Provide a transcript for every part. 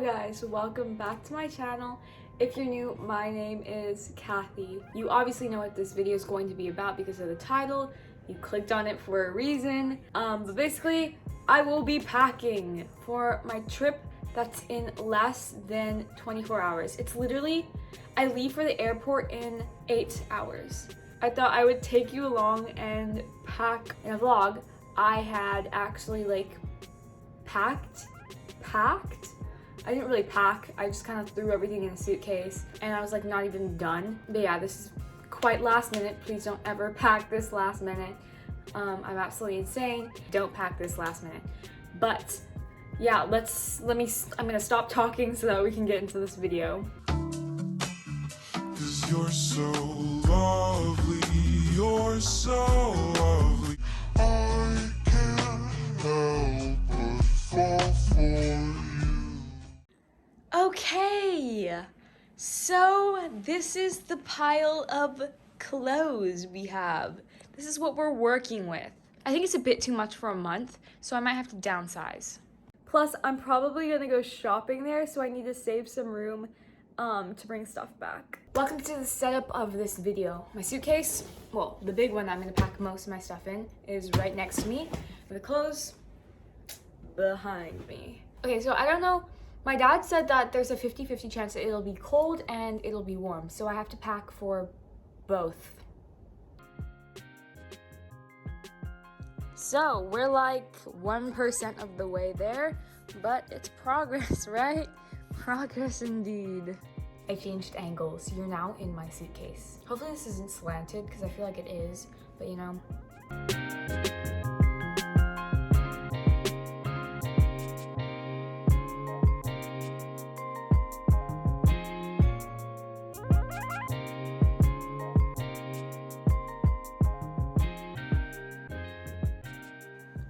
Hello guys, welcome back to my channel. If you're new, my name is Cathy. You obviously know what this video is going to be about because of the title. You clicked on it for a reason. But basically, I will be packing for my trip that's in less than 24 hours. It's literally, I leave for the airport in 8 hours. I thought I would take you along and pack in a vlog. I had actually packed. I didn't really pack. I just kind of threw everything in a suitcase and I was like not even done. But yeah, this is quite last minute. Please don't ever pack this last minute. I'm absolutely insane. Don't pack this last minute. But yeah, I'm gonna stop talking so that we can get into this video. 'Cause you're so lovely, you're so lovely. I can't help but fall for you. Okay, so this is the pile of clothes we have. This is what we're working with. I think it's a bit too much for a month, so I might have to downsize. Plus, I'm probably gonna go shopping there, so I need to save some room to bring stuff back. Welcome to the setup of this video. My suitcase, well, the big one that I'm gonna pack most of my stuff in, is right next to me, with the clothes behind me. Okay, so I don't know. My dad said that there's a 50-50 chance that it'll be cold and it'll be warm, so I have to pack for both. So we're like 1% of the way there, but it's progress, right? Progress indeed. I changed angles. You're now in my suitcase. Hopefully this isn't slanted because I feel like it is, but you know.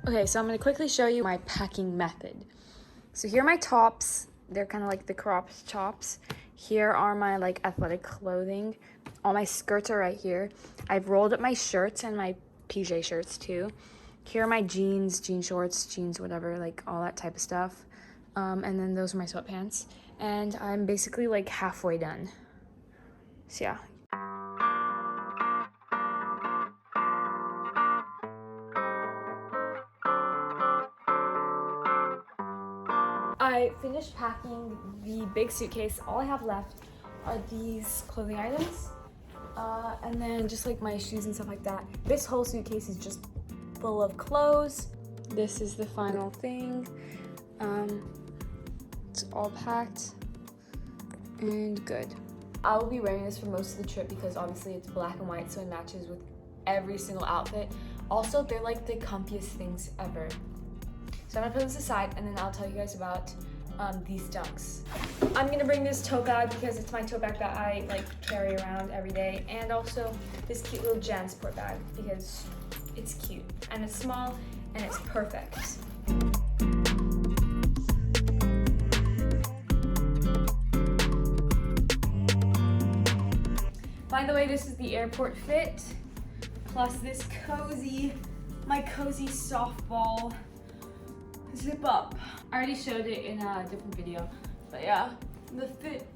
Okay, so I'm gonna quickly show you my packing method. So here are my tops. They're kind of like the cropped tops. Here are my athletic clothing. All my skirts are right here. I've rolled up my shirts and my PJ shirts too. Here are my jeans, jean shorts, jeans, whatever, all that type of stuff. And then those are my sweatpants. And I'm basically halfway done. So yeah. I finished packing the big suitcase. All I have left are these clothing items. And then just my shoes and stuff like that. This whole suitcase is just full of clothes. This is the final thing. It's all packed and good. I will be wearing this for most of the trip because obviously it's black and white, so it matches with every single outfit. Also, they're the comfiest things ever. So I'm gonna put this aside and then I'll tell you guys about these dunks. I'm gonna bring this tote bag because it's my tote bag that I carry around every day, and also this cute little JanSport bag because it's cute and it's small and it's perfect. By the way, this is the airport fit, plus this my cozy softball zip up. I already showed it in a different video, but yeah, the fit.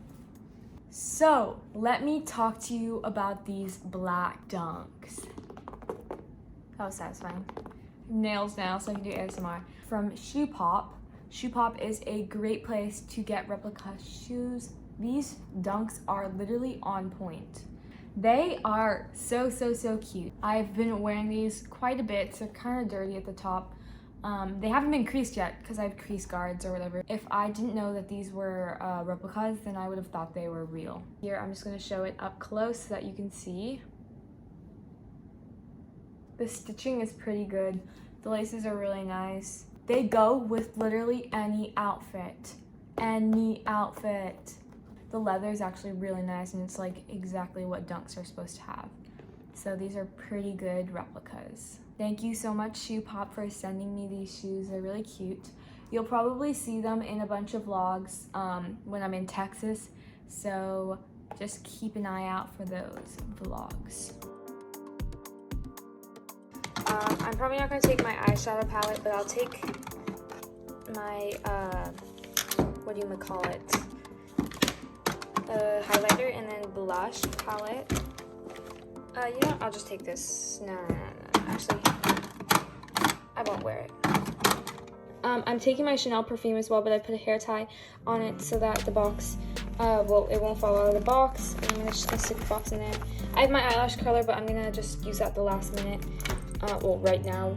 So let me talk to you about these black dunks. That was satisfying. Nails now, so I can do ASMR. From ShoePop. ShoePop is a great place to get replica shoes. These dunks are literally on point. They are so cute. I've been wearing these quite a bit, so they're kind of dirty at the top. They haven't been creased yet because I have crease guards or whatever. If I didn't know that these were replicas, then I would have thought they were real. Here, I'm just gonna show it up close so that you can see. The stitching is pretty good. The laces are really nice. They go with literally any outfit. Any outfit. The leather is actually really nice and it's exactly what dunks are supposed to have. So these are pretty good replicas. Thank you so much, ShoePop, for sending me these shoes. They're really cute. You'll probably see them in a bunch of vlogs when I'm in Texas, so just keep an eye out for those vlogs. I'm probably not going to take my eyeshadow palette, but I'll take my what do you call it? Highlighter and then blush palette. You know, I'll just take this. No. Actually, I won't wear it. I'm taking my Chanel perfume as well, but I put a hair tie on it so that the box, well, it won't fall out of the box. And I'm just gonna stick the box in there. I have my eyelash curler, but I'm gonna just use that at the last minute. Well, right now.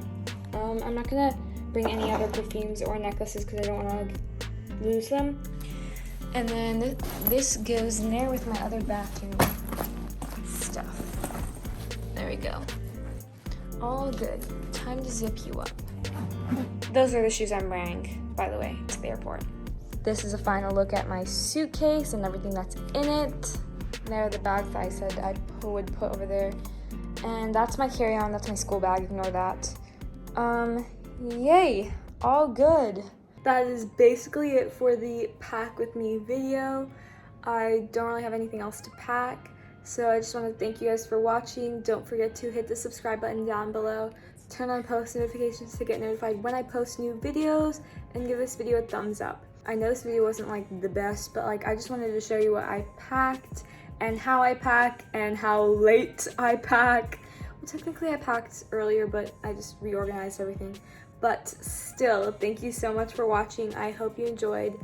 I'm not gonna bring any other perfumes or necklaces because I don't want to lose them. And then this goes in there with my other bathroom stuff. There we go. All good. Time to zip you up. Those are the shoes I'm wearing, by the way, to the airport. This is a final look at my suitcase and everything that's in it. And there are the bags that I said I would put over there. And that's my carry-on, that's my school bag, ignore that. Yay, all good. That is basically it for the pack with me video. I don't really have anything else to pack. So I just want to thank you guys for watching. Don't forget to hit the subscribe button down below. Turn on post notifications to get notified when I post new videos, and give this video a thumbs up. I know this video wasn't like the best, but like I just wanted to show you what I packed and how I pack and how late I pack. Well, technically I packed earlier, but I just reorganized everything. But still, thank you so much for watching. I hope you enjoyed.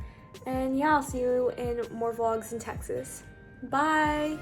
And yeah, I'll see you in more vlogs in Texas. Bye!